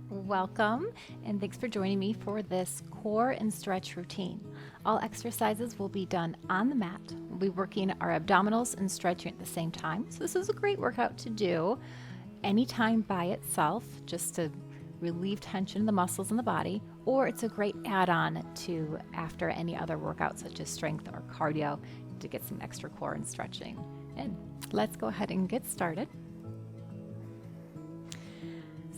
Welcome, and thanks for joining me for this core and stretch routine. All exercises will be done on the mat. We'll be working our abdominals and stretching at the same time. So this is a great workout to do anytime by itself, just to relieve tension in the muscles in the body, or it's a great add-on to after any other workout such as strength or cardio to get some extra core and stretching. And let's go ahead and get started.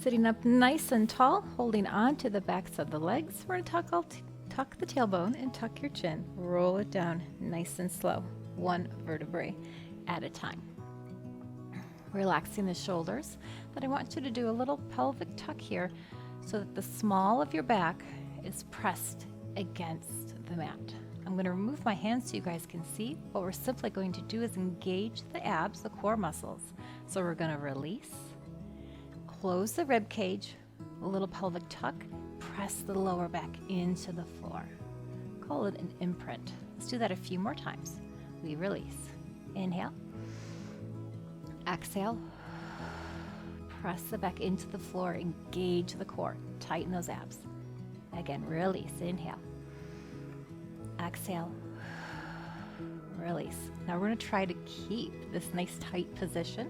Sitting up nice and tall, holding on to the backs of the legs. We're going to tuck the tailbone and tuck your chin. Roll it down nice and slow, one vertebrae at a time. Relaxing the shoulders. Then I want you to do a little pelvic tuck here so that the small of your back is pressed against the mat. I'm going to remove my hands so you guys can see. What we're simply going to do is engage the abs, the core muscles. So we're going to release. Close the rib cage, a little pelvic tuck, press the lower back into the floor. Call it an imprint. Let's do that a few more times. We release. Inhale. Exhale. Press the back into the floor, engage the core, tighten those abs. Again, release. Inhale. Exhale. Release. Now we're going to try to keep this nice tight position.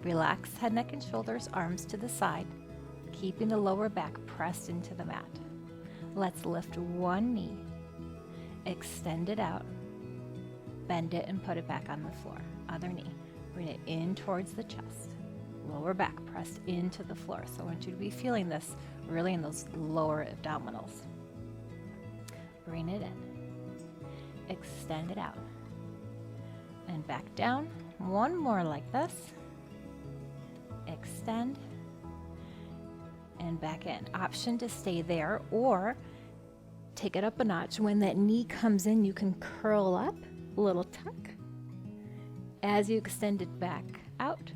Relax head, neck, and shoulders, arms to the side, keeping the lower back pressed into the mat. Let's lift one knee, extend it out, bend it, and put it back on the floor. Other knee, bring it in towards the chest. Lower back pressed into the floor. So I want you to be feeling this really in those lower abdominals. Bring it in, extend it out, and back down. One more like this. Extend and back in. Option to stay there or take it up a notch. When that knee comes in, you can curl up, a little tuck. As you extend it back out,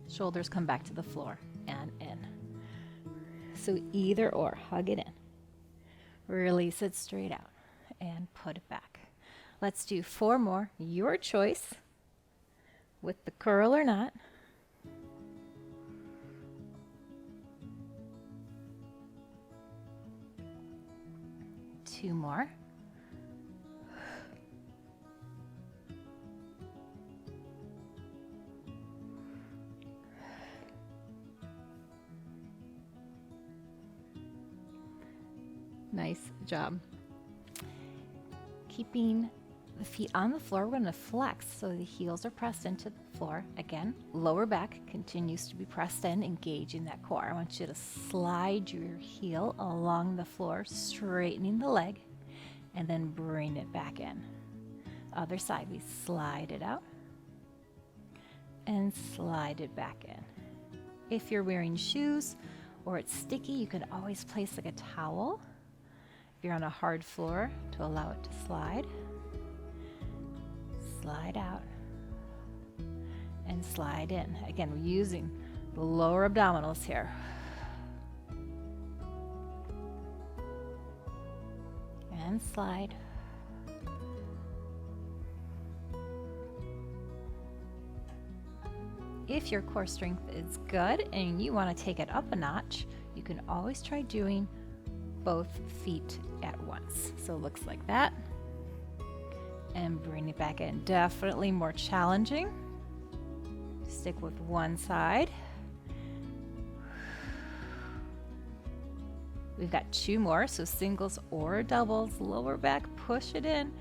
shoulders come back to the floor and in. So either or, hug it in. Release it straight out and put it back. Let's do 4 more, your choice, with the curl or not. 2 more. Nice job. Keeping the feet on the floor, we're going to flex so the heels are pressed into the floor. Again, lower back continues to be pressed in, engaging that core. I want you to slide your heel along the floor, straightening the leg, and then bring it back in. Other side, we slide it out and slide it back in. If you're wearing shoes or it's sticky, you can always place like a towel if you're on a hard floor to allow it to slide. Slide out and slide in. Again, we're using the lower abdominals here. And slide. If your core strength is good and you want to take it up a notch, you can always try doing both feet at once. So it looks like that. And bring it back in. Definitely more challenging. Stick with one side. We've got 2 more, so singles or doubles. Lower back, push it in.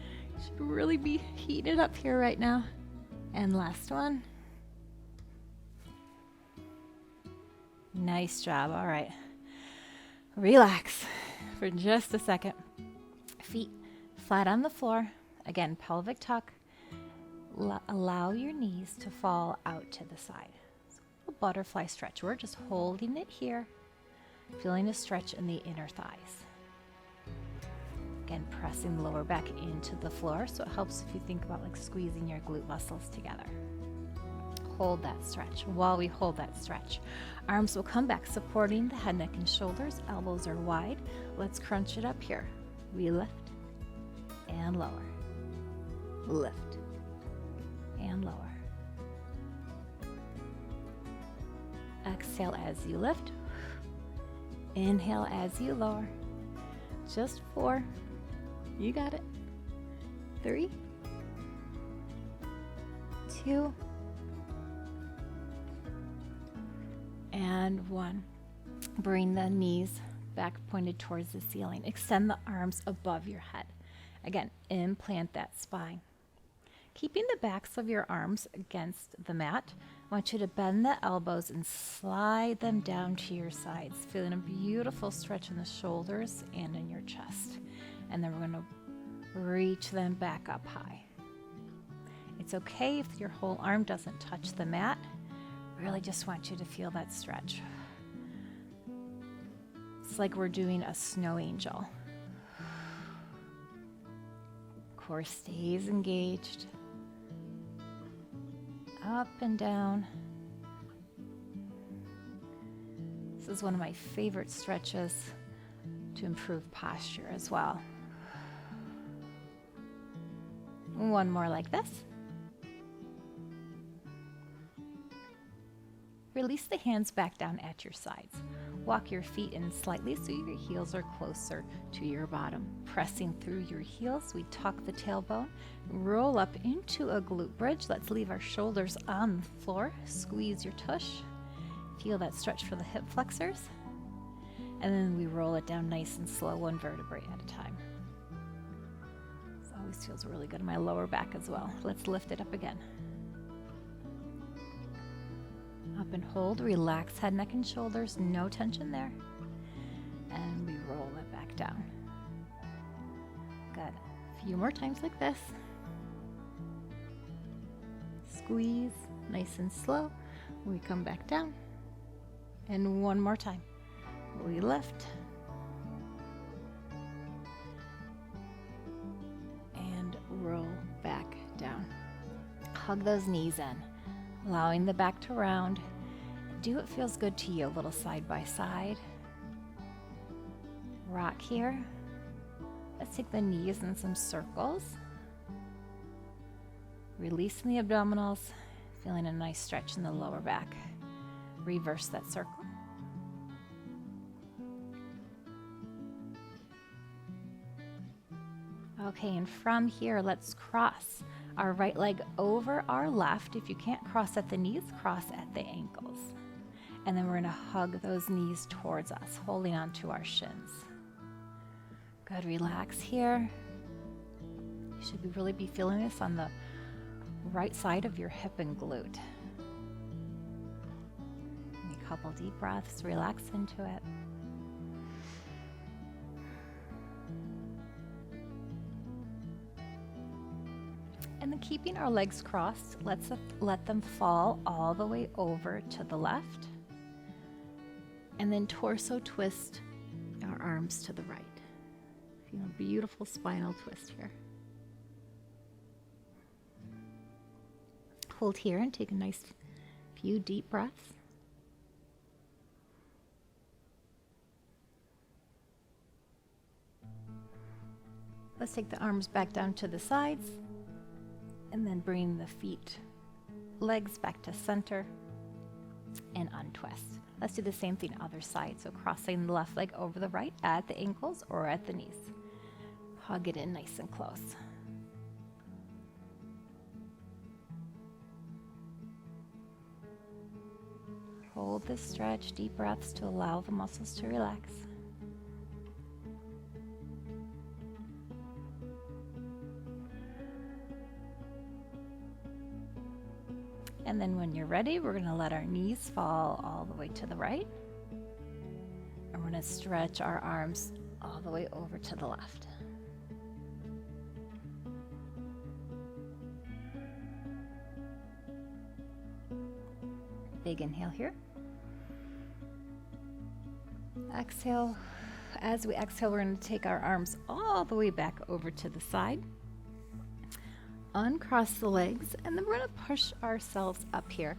Should really be heated up here right now. And last one. Nice job. All right. Relax for just a second. Feet flat on the floor. Again, pelvic tuck. Allow your knees to fall out to the side. So a butterfly stretch. We're just holding it here, feeling a stretch in the inner thighs. Again, pressing the lower back into the floor, so it helps if you think about like squeezing your glute muscles together. Hold that stretch. While we hold that stretch, arms will come back, supporting the head, neck, and shoulders. Elbows are wide. Let's crunch it up here. We lift and lower. Lift and lower. Exhale as you lift Inhale as you lower. Just 4. You got it. 3, 2, and 1. Bring the knees back pointed towards the ceiling. Extend the arms above your head. Again, implant that spine. Keeping the backs of your arms against the mat, I want you to bend the elbows and slide them down to your sides, feeling a beautiful stretch in the shoulders and in your chest. And then we're going to reach them back up high. It's okay if your whole arm doesn't touch the mat. Really just want you to feel that stretch. It's like we're doing a snow angel. Core stays engaged. Up and down. This is one of my favorite stretches to improve posture as well. One more like this. Release the hands back down at your sides. Walk your feet in slightly so your heels are closer to your bottom. Pressing through your heels, we tuck the tailbone, roll up into a glute bridge. Let's leave our shoulders on the floor. Squeeze your tush. Feel that stretch for the hip flexors. And then we roll it down nice and slow, one vertebrae at a time. This always feels really good in my lower back as well. Let's lift it up again. Up and hold, relax head, neck, and shoulders, no tension there. And we roll it back down. Good. A few more times like this. Squeeze, nice and slow. We come back down. And one more time. We lift. And roll back down. Hug those knees in, allowing the back to round. Do what feels good to you, a little side by side. Rock here. Let's take the knees in some circles. Releasing the abdominals, feeling a nice stretch in the lower back. Reverse that circle. Okay, and from here, let's cross our right leg over our left. If you can't cross at the knees, cross at the ankles. And then we're going to hug those knees towards us, holding on to our shins. Good, relax here. You should really be feeling this on the right side of your hip and glute. A couple deep breaths, relax into it. And then keeping our legs crossed, let's let them fall all the way over to the left. And then torso twist our arms to the right. Feel a beautiful spinal twist here. Hold here and take a nice few deep breaths. Let's take the arms back down to the sides. And then bring the feet, legs back to center and untwist. Let's do the same thing other side. So crossing the left leg over the right at the ankles or at the knees. Hug it in nice and close. Hold this stretch, deep breaths to allow the muscles to relax. And then when you're ready, we're going to let our knees fall all the way to the right. And we're going to stretch our arms all the way over to the left. Big inhale here. Exhale. As we exhale, we're going to take our arms all the way back over to the side. Uncross the legs, and then we're going to push ourselves up here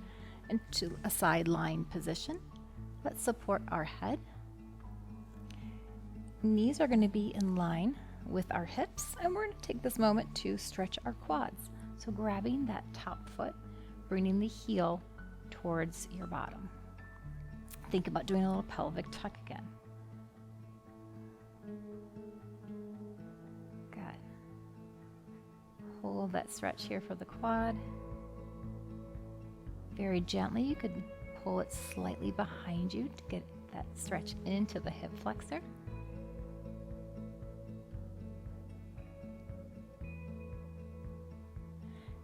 into a side lying position. Let's support our head. Knees are going to be in line with our hips, and we're going to take this moment to stretch our quads. So grabbing that top foot, bringing the heel towards your bottom. Think about doing a little pelvic tuck again. Hold that stretch here for the quad. Very gently, you could pull it slightly behind you to get that stretch into the hip flexor.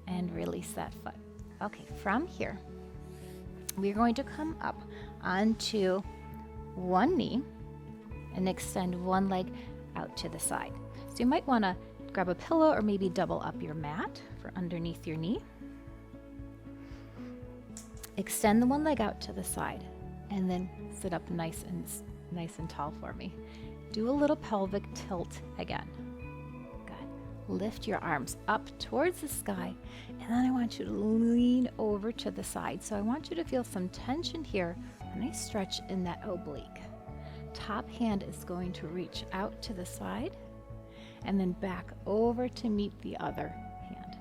And release that foot. Okay, from here, we're going to come up onto one knee and extend one leg out to the side. So you might want to grab a pillow or maybe double up your mat for underneath your knee. Extend the one leg out to the side and then sit up nice and tall for me. Do a little pelvic tilt again. Good. Lift your arms up towards the sky, and then I want you to lean over to the side. So I want you to feel some tension here, a nice stretch in that oblique. Top hand is going to reach out to the side and then back over to meet the other hand.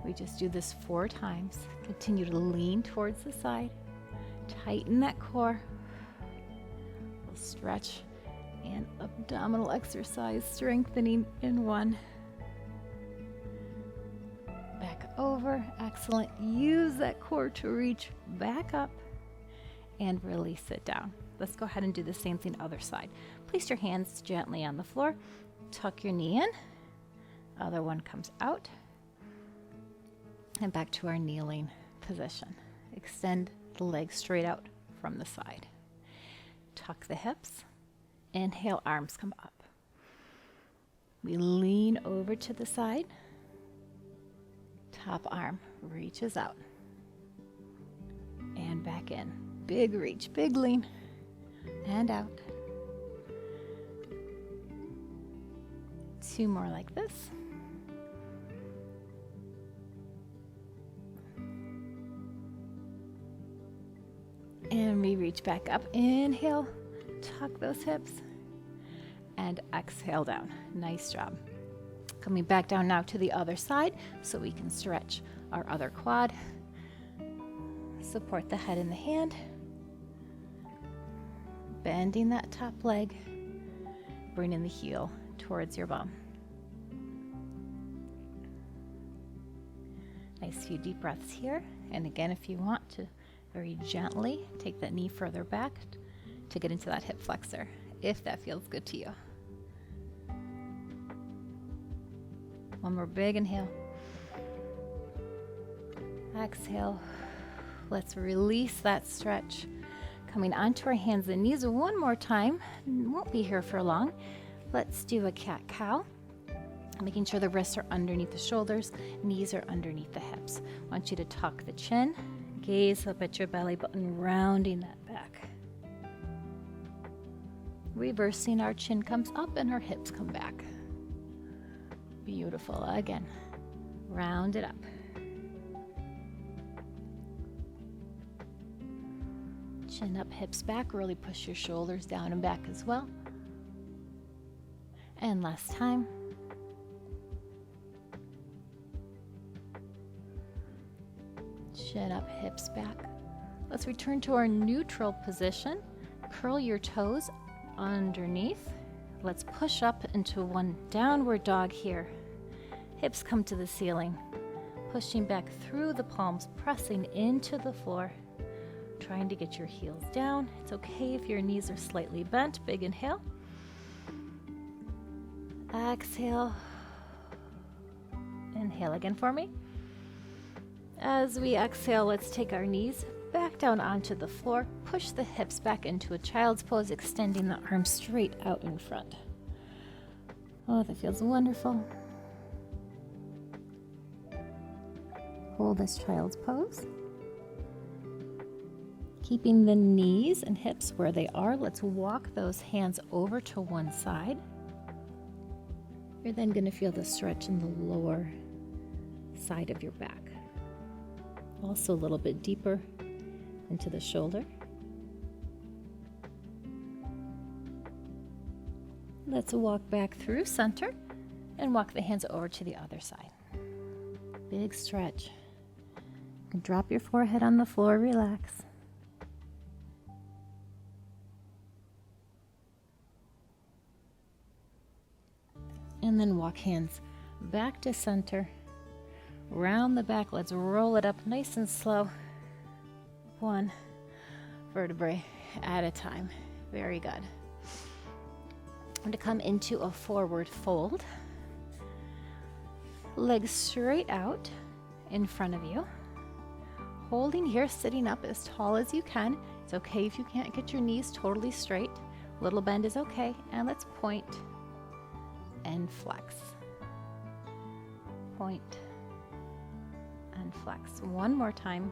We just do this 4 times. Continue to lean towards the side. Tighten that core. We'll stretch and abdominal exercise, strengthening in 1. Back over. Excellent. Use that core to reach back up and release it down. Let's go ahead and do the same thing other side. Place your hands gently on the floor. Tuck your knee in. Other one comes out. And back to our kneeling position. Extend the legs straight out from the side. Tuck the hips. Inhale, arms come up. We lean over to the side. Top arm reaches out. And back in. Big reach, big lean. And out. 2 more like this. And we reach back up. Inhale, tuck those hips, and exhale down. Nice job. Coming back down now to the other side so we can stretch our other quad. Support the head in the hand. Bending that top leg. Bringing the heel towards your bum. Nice few deep breaths here. And again, if you want to very gently take that knee further back to get into that hip flexor, if that feels good to you. One more big inhale. Exhale. Let's release that stretch. Coming onto our hands and knees one more time. Won't be here for long. Let's do a cat-cow. Making sure the wrists are underneath the shoulders, knees are underneath the hips. I want you to tuck the chin, gaze up at your belly button, rounding that back. Reversing, our chin comes up and our hips come back. Beautiful. Again, round it up. Chin up, hips back. Really push your shoulders down and back as well. And last time. Chin up, hips back. Let's return to our neutral position. Curl your toes underneath. Let's push up into one downward dog here. Hips come to the ceiling. Pushing back through the palms, pressing into the floor. Trying to get your heels down. It's okay if your knees are slightly bent. Big inhale. Exhale. Inhale again for me. As we exhale, let's take our knees back down onto the floor. Push the hips back into a child's pose, extending the arms straight out in front. Oh, that feels wonderful. Hold this child's pose. Keeping the knees and hips where they are, let's walk those hands over to one side. You're then going to feel the stretch in the lower side of your back. Also a little bit deeper into the shoulder. Let's walk back through center and walk the hands over to the other side. Big stretch. You can drop your forehead on the floor, relax. And then walk hands back to center, round the back. Let's roll it up nice and slow. One vertebrae at a time. Very good. I'm going to come into a forward fold. Legs straight out in front of you. Holding here, sitting up as tall as you can. It's okay if you can't get your knees totally straight. Little bend is okay. And let's point and flex. Point and flex. One more time.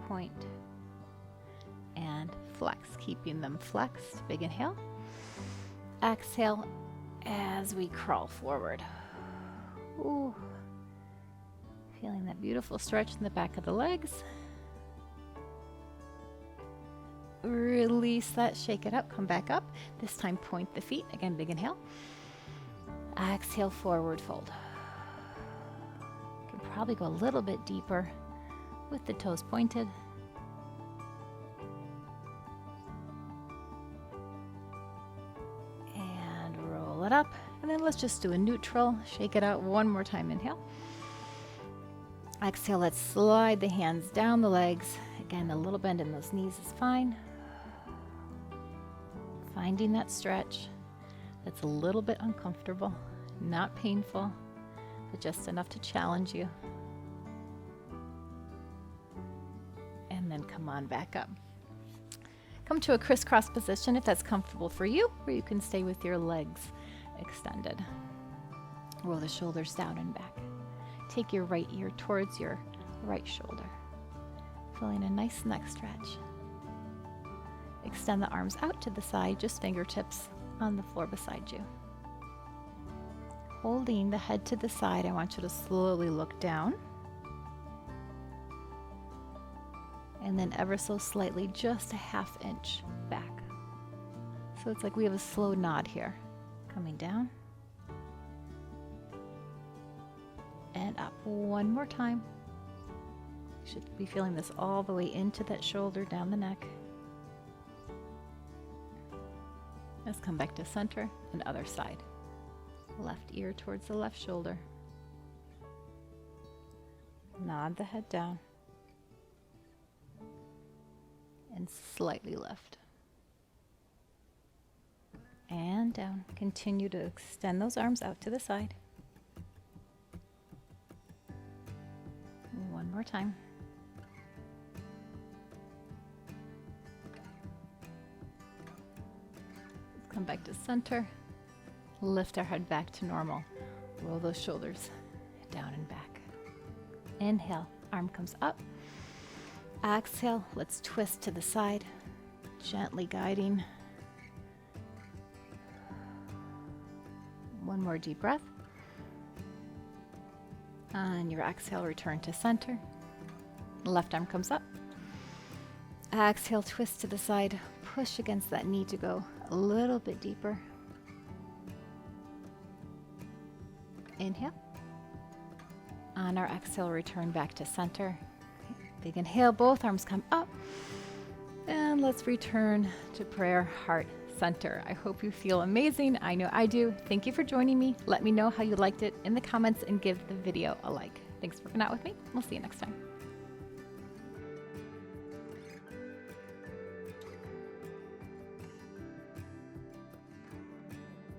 Point and flex. Keeping them flexed. Big inhale. Exhale as we crawl forward. Ooh. Feeling that beautiful stretch in the back of the legs. Release that, shake it up, come back up. This time point the feet. Again, big inhale. Exhale, forward fold. You can probably go a little bit deeper with the toes pointed. And roll it up. And then let's just do a neutral. Shake it out one more time. Inhale. Exhale, let's slide the hands down the legs. Again, a little bend in those knees is fine. Finding that stretch that's a little bit uncomfortable, not painful, but just enough to challenge you. And then come on back up. Come to a crisscross position if that's comfortable for you, where you can stay with your legs extended. Roll the shoulders down and back. Take your right ear towards your right shoulder. Feeling a nice neck stretch. Extend the arms out to the side, just fingertips on the floor beside you. Holding the head to the side, I want you to slowly look down. And then ever so slightly, just a ½ inch back. So it's like we have a slow nod here. Coming down. And up. One more time. You should be feeling this all the way into that shoulder, down the neck. Let's come back to center and other side. Left ear towards the left shoulder. Nod the head down. And slightly lift. And down. Continue to extend those arms out to the side. One more time. Come back to center. Lift our head back to normal. Roll those shoulders down and back. Inhale, arm comes up. Exhale, let's twist to the side, gently guiding. One more deep breath. On your exhale, return to center. Left arm comes up. Exhale, twist to the side. Push against that knee to go a little bit deeper. Inhale. On our exhale, return back to center. Big inhale, both arms come up. And let's return to prayer, heart center. I hope you feel amazing. I know I do. Thank you for joining me. Let me know how you liked it in the comments and give the video a like. Thanks for working out with me. We'll see you next time.